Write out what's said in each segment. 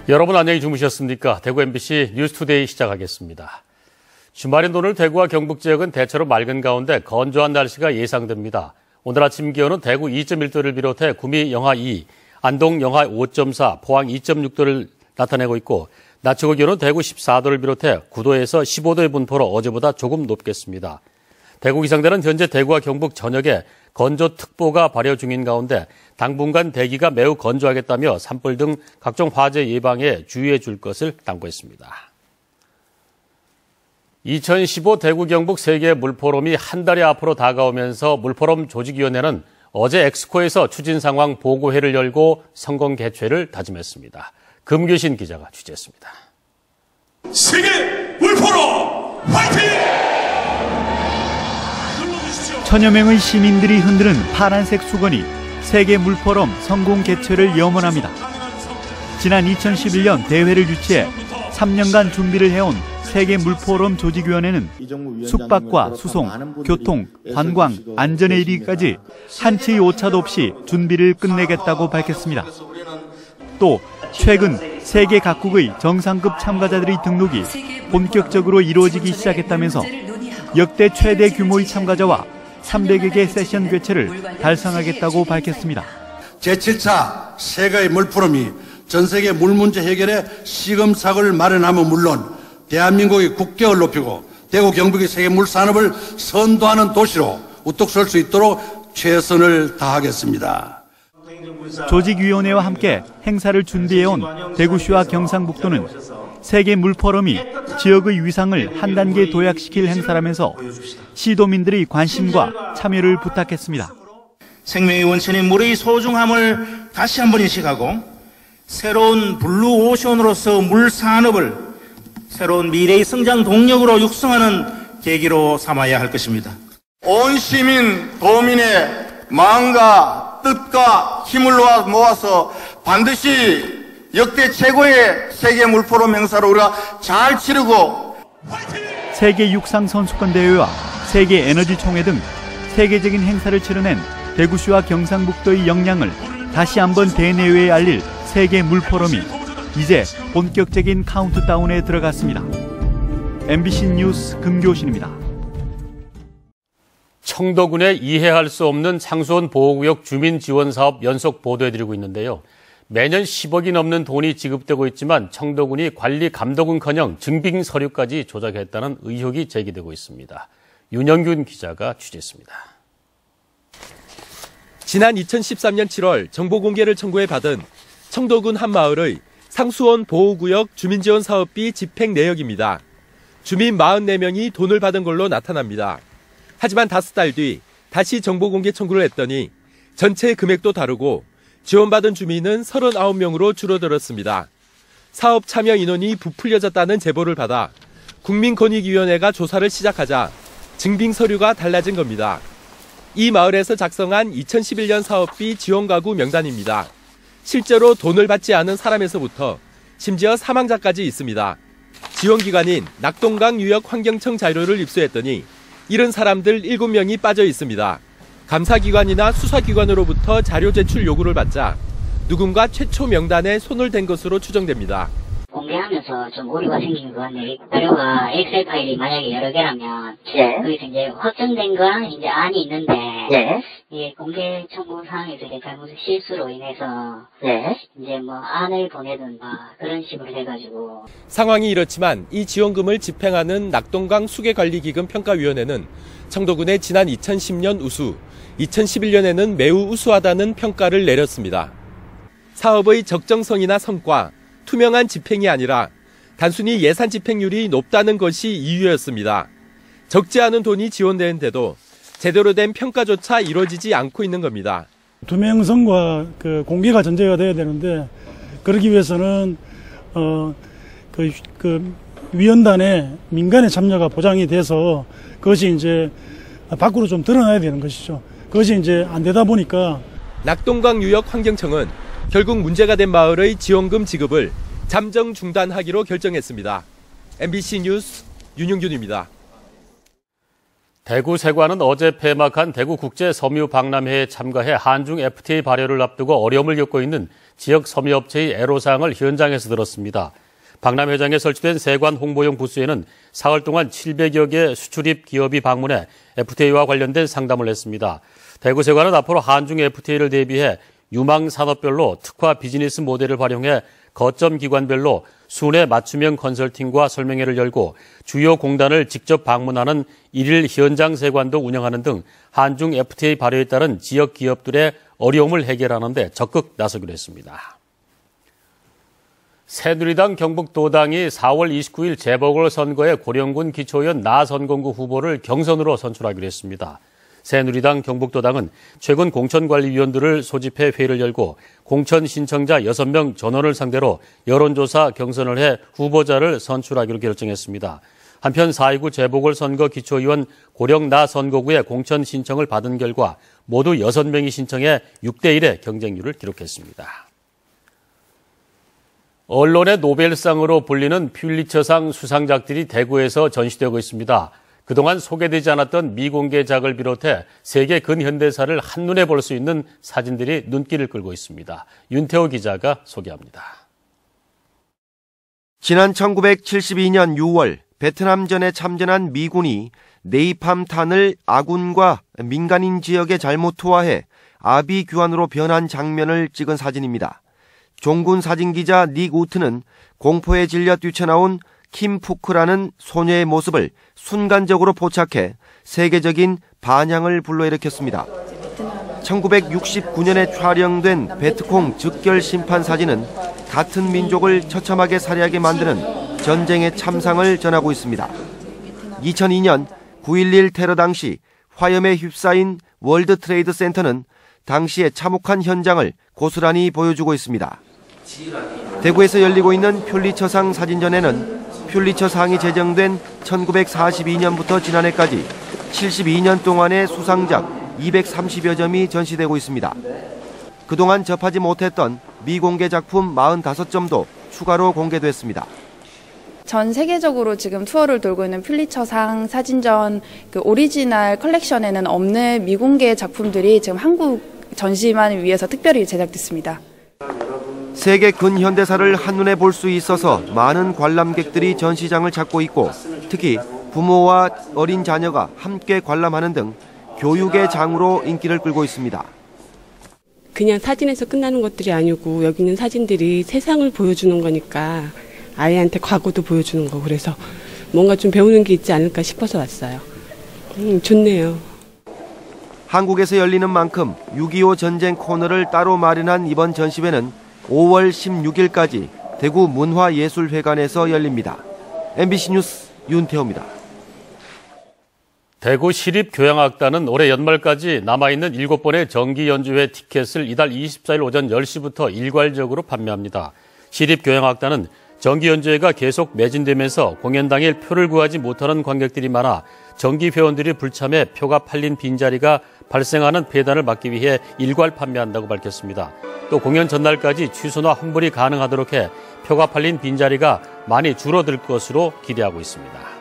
여러분 안녕히 주무셨습니까? 대구 MBC 뉴스투데이 시작하겠습니다. 주말인 오늘 대구와 경북 지역은 대체로 맑은 가운데 건조한 날씨가 예상됩니다. 오늘 아침 기온은 대구 2.1도를 비롯해 구미 영하 2, 안동 영하 5.4, 포항 2.6도를 나타내고 있고 낮 최고 기온은 대구 14도를 비롯해 9도에서 15도의 분포로 어제보다 조금 높겠습니다. 대구 기상대는 현재 대구와 경북 전역에 건조특보가 발효 중인 가운데 당분간 대기가 매우 건조하겠다며 산불 등 각종 화재 예방에 주의해 줄 것을 당부했습니다. 2015 대구 경북 세계 물포럼이 한 달이 앞으로 다가오면서 물포럼 조직위원회는 어제 엑스코에서 추진 상황 보고회를 열고 성공 개최를 다짐했습니다. 금규신 기자가 취재했습니다. 세계 물포럼 화이팅! 천여 명의 시민들이 흔드는 파란색 수건이 세계 물포럼 성공 개최를 염원합니다. 지난 2011년 대회를 유치해 3년간 준비를 해온 세계 물포럼 조직위원회는 숙박과 수송, 교통, 관광, 안전에 이르기까지 한치의 오차도 없이 준비를 끝내겠다고 밝혔습니다. 또 최근 세계 각국의 정상급 참가자들의 등록이 본격적으로 이루어지기 시작했다면서 역대 최대 규모의 참가자와 300여 개 세션 개최를 달성하겠다고 밝혔습니다. 제7차 세계의 물포럼이 전 세계 물 문제 해결에 시금석을 마련하면 물론 대한민국의 국격을 높이고 대구 경북의 세계 물 산업을 선도하는 도시로 우뚝 설 수 있도록 최선을 다하겠습니다. 조직위원회와 함께 행사를 준비해온 대구시와 경상북도는 세계 물포럼이 지역의 위상을 한 단계 도약시킬 행사라면서 시도민들의 관심과 참여를 부탁했습니다. 생명의 원천인 물의 소중함을 다시 한번 인식하고 새로운 블루 오션으로서 물 산업을 새로운 미래의 성장 동력으로 육성하는 계기로 삼아야 할 것입니다. 온 시민, 도민의 마음과 뜻과 힘을 모아서 반드시 역대 최고의 세계 물포럼 행사로 우리가 잘 치르고 세계 육상 선수권 대회와 세계 에너지 총회 등 세계적인 행사를 치러낸 대구시와 경상북도의 역량을 다시 한번 대내외에 알릴 세계 물포럼이 이제 본격적인 카운트다운에 들어갔습니다. MBC 뉴스 금교신입니다. 청도군의 이해할 수 없는 상수원 보호구역 주민 지원 사업 연속 보도해드리고 있는데요. 매년 10억이 넘는 돈이 지급되고 있지만 청도군이 관리 감독은커녕 증빙 서류까지 조작했다는 의혹이 제기되고 있습니다. 윤영균 기자가 취재했습니다. 지난 2013년 7월 정보 공개를 청구해 받은 청도군 한 마을의 상수원 보호구역 주민지원 사업비 집행 내역입니다. 주민 44명이 돈을 받은 걸로 나타납니다. 하지만 5달 뒤 다시 정보 공개 청구를 했더니 전체 금액도 다르고 지원받은 주민은 39명으로 줄어들었습니다. 사업 참여 인원이 부풀려졌다는 제보를 받아 국민권익위원회가 조사를 시작하자 증빙 서류가 달라진 겁니다. 이 마을에서 작성한 2011년 사업비 지원 가구 명단입니다. 실제로 돈을 받지 않은 사람에서부터 심지어 사망자까지 있습니다. 지원기관인 낙동강 유역 환경청 자료를 입수했더니 이런 사람들 7명이 빠져 있습니다. 감사기관이나 수사기관으로부터 자료 제출 요구를 받자 누군가 최초 명단에 손을 댄 것으로 추정됩니다. 공개하면서 좀 오류가 생긴 것 같네요. 자료가 엑셀 파일이 만약에 여러 개라면 거기서 이제 확정된 건 이제 안이 있는데 이게 공개 청구 사항에서 이제 잘못 실수로 인해서 이제 뭐 안을 보내든 그런 식으로 해가지고 상황이 이렇지만 이 지원금을 집행하는 낙동강 수계관리기금 평가위원회는 청도군의 지난 2010년 우수, 2011년에는 매우 우수하다는 평가를 내렸습니다. 사업의 적정성이나 성과, 투명한 집행이 아니라 단순히 예산 집행률이 높다는 것이 이유였습니다. 적지 않은 돈이 지원되는데도 제대로 된 평가조차 이루어지지 않고 있는 겁니다. 투명성과 공개가 전제가 돼야 되는데 그러기 위해서는 위원단의 민간의 참여가 보장이 돼서 그것이 이제 밖으로 좀 드러나야 되는 것이죠. 그것이 이제 안 되다 보니까 낙동강 유역 환경청은 결국 문제가 된 마을의 지원금 지급을 잠정 중단하기로 결정했습니다. MBC 뉴스 윤용균입니다. 대구 세관은 어제 폐막한 대구국제섬유박람회에 참가해 한중 FTA 발효를 앞두고 어려움을 겪고 있는 지역 섬유업체의 애로사항을 현장에서 들었습니다. 박람회장에 설치된 세관 홍보용 부스에는 사흘 동안 700여 개 수출입 기업이 방문해 FTA와 관련된 상담을 했습니다. 대구 세관은 앞으로 한중 FTA를 대비해 유망 산업별로 특화 비즈니스 모델을 활용해 거점 기관별로 순회 맞춤형 컨설팅과 설명회를 열고 주요 공단을 직접 방문하는 일일 현장 세관도 운영하는 등 한중 FTA 발효에 따른 지역 기업들의 어려움을 해결하는 데 적극 나서기로 했습니다. 새누리당 경북도당이 4월 29일 재보궐선거에 고령군 기초의원 나선공구 후보를 경선으로 선출하기로 했습니다. 새누리당 경북도당은 최근 공천관리위원들을 소집해 회의를 열고 공천 신청자 6명 전원을 상대로 여론조사 경선을 해 후보자를 선출하기로 결정했습니다. 한편 4.29 재보궐선거 기초의원 고령 나선거구의 공천 신청을 받은 결과 모두 6명이 신청해 6대1의 경쟁률을 기록했습니다. 언론의 노벨상으로 불리는 퓰리처상 수상작들이 대구에서 전시되고 있습니다. 그동안 소개되지 않았던 미공개작을 비롯해 세계 근현대사를 한눈에 볼 수 있는 사진들이 눈길을 끌고 있습니다. 윤태호 기자가 소개합니다. 지난 1972년 6월 베트남전에 참전한 미군이 네이팜탄을 아군과 민간인 지역에 잘못 투하해 아비규환으로 변한 장면을 찍은 사진입니다. 종군 사진기자 닉 우트는 공포에 질려 뛰쳐나온 킴 푸크라는 소녀의 모습을 순간적으로 포착해 세계적인 반향을 불러일으켰습니다. 1969년에 촬영된 베트콩 즉결 심판 사진은 같은 민족을 처참하게 살해하게 만드는 전쟁의 참상을 전하고 있습니다. 2002년 9.11 테러 당시 화염에 휩싸인 월드 트레이드 센터는 당시의 참혹한 현장을 고스란히 보여주고 있습니다. 대구에서 열리고 있는 퓰리처상 사진전에는 퓰리처상이 제정된 1942년부터 지난해까지 72년 동안의 수상작 230여 점이 전시되고 있습니다. 그동안 접하지 못했던 미공개 작품 45점도 추가로 공개됐습니다. 전 세계적으로 지금 투어를 돌고 있는 퓰리처상 사진전 오리지널 컬렉션에는 없는 미공개 작품들이 지금 한국 전시만을 위해서 특별히 제작됐습니다. 세계 근현대사를 한눈에 볼 수 있어서 많은 관람객들이 전시장을 찾고 있고 특히 부모와 어린 자녀가 함께 관람하는 등 교육의 장으로 인기를 끌고 있습니다. 그냥 사진에서 끝나는 것들이 아니고 여기 있는 사진들이 세상을 보여주는 거니까 아이한테 과거도 보여주는 거 그래서 뭔가 좀 배우는 게 있지 않을까 싶어서 왔어요. 좋네요. 한국에서 열리는 만큼 6.25 전쟁 코너를 따로 마련한 이번 전시회는 5월 16일까지 대구 문화예술회관에서 열립니다. MBC 뉴스 윤태호입니다. 대구 시립교향악단은 올해 연말까지 남아있는 7번의 정기연주회 티켓을 이달 24일 오전 10시부터 일괄적으로 판매합니다. 시립교향악단은 정기연주회가 계속 매진되면서 공연 당일 표를 구하지 못하는 관객들이 많아 정기 회원들이 불참해 표가 팔린 빈자리가 발생하는 폐단을 막기 위해 일괄 판매한다고 밝혔습니다. 또 공연 전날까지 취소나 환불이 가능하도록 해 표가 팔린 빈자리가 많이 줄어들 것으로 기대하고 있습니다.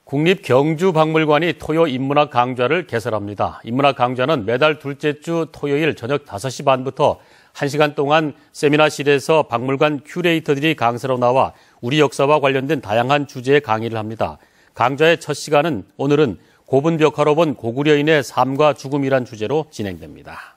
국립경주박물관이 토요 인문학 강좌를 개설합니다. 인문학 강좌는 매달 둘째 주 토요일 저녁 5시 반부터 1시간 동안 세미나실에서 박물관 큐레이터들이 강사로 나와 우리 역사와 관련된 다양한 주제의 강의를 합니다. 강좌의 첫 시간은 오늘은 고분벽화로 본 고구려인의 삶과 죽음이란 주제로 진행됩니다.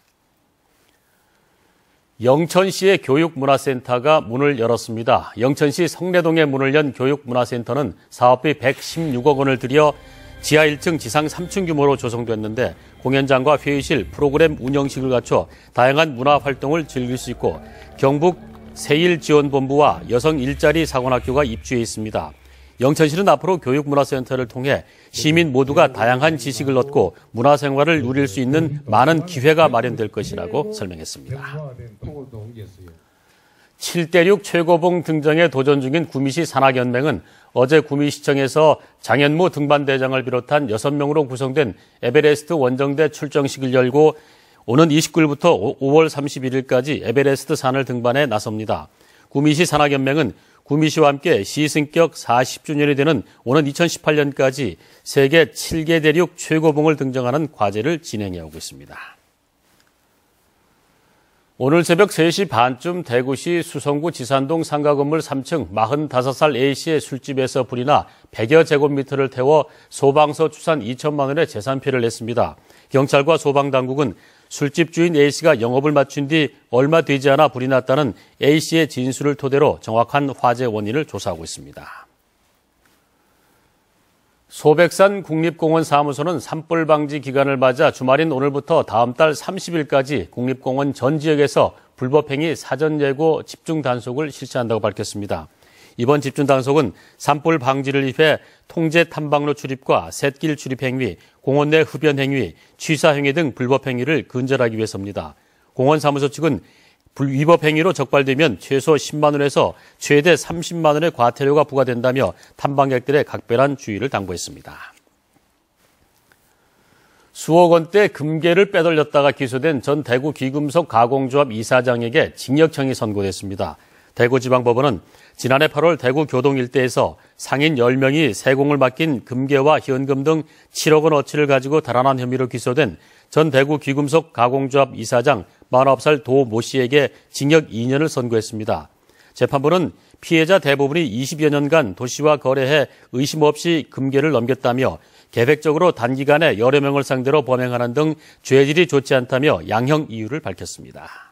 영천시의 교육문화센터가 문을 열었습니다. 영천시 성내동에 문을 연 교육문화센터는 사업비 116억 원을 들여 지하 1층, 지상 3층 규모로 조성됐는데 공연장과 회의실, 프로그램 운영식을 갖춰 다양한 문화 활동을 즐길 수 있고 경북 세일지원본부와 여성 일자리 사관학교가 입주해 있습니다. 영천시는 앞으로 교육문화센터를 통해 시민 모두가 다양한 지식을 얻고 문화생활을 누릴 수 있는 많은 기회가 마련될 것이라고 설명했습니다. 7대6 최고봉 등정에 도전 중인 구미시 산악연맹은 어제 구미시청에서 장현무 등반대장을 비롯한 6명으로 구성된 에베레스트 원정대 출정식을 열고 오는 29일부터 5월 31일까지 에베레스트 산을 등반해 나섭니다. 구미시 산악연맹은 구미시와 함께 시승격 40주년이 되는 오는 2018년까지 세계 7개 대륙 최고봉을 등정하는 과제를 진행해오고 있습니다. 오늘 새벽 3시 반쯤 대구시 수성구 지산동 상가 건물 3층 45살 A씨의 술집에서 불이 나 100여 제곱미터를 태워 소방서 추산 2천만 원의 재산 피해를 냈습니다. 경찰과 소방당국은 술집 주인 A씨가 영업을 마친 뒤 얼마 되지 않아 불이 났다는 A씨의 진술을 토대로 정확한 화재 원인을 조사하고 있습니다. 소백산 국립공원 사무소는 산불 방지 기간을 맞아 주말인 오늘부터 다음 달 30일까지 국립공원 전 지역에서 불법행위 사전 예고 집중 단속을 실시한다고 밝혔습니다. 이번 집중 단속은 산불 방지를 위해 통제 탐방로 출입과 샛길 출입 행위, 공원 내 흡연 행위, 취사 행위 등 불법 행위를 근절하기 위해서입니다. 공원 사무소 측은 위법 행위로 적발되면 최소 10만 원에서 최대 30만 원의 과태료가 부과된다며 탐방객들의 각별한 주의를 당부했습니다. 수억 원대 금괴를 빼돌렸다가 기소된 전 대구 귀금속 가공조합 이사장에게 징역형이 선고됐습니다. 대구지방법원은 지난해 8월 대구 교동 일대에서 상인 10명이 세공을 맡긴 금괴와 현금 등 7억 원어치를 가지고 달아난 혐의로 기소된 전 대구 귀금속 가공조합 이사장 49살 도 모 씨에게 징역 2년을 선고했습니다. 재판부는 피해자 대부분이 20여 년간 도 씨와 거래해 의심 없이 금괴를 넘겼다며 계획적으로 단기간에 여러 명을 상대로 범행하는 등 죄질이 좋지 않다며 양형 이유를 밝혔습니다.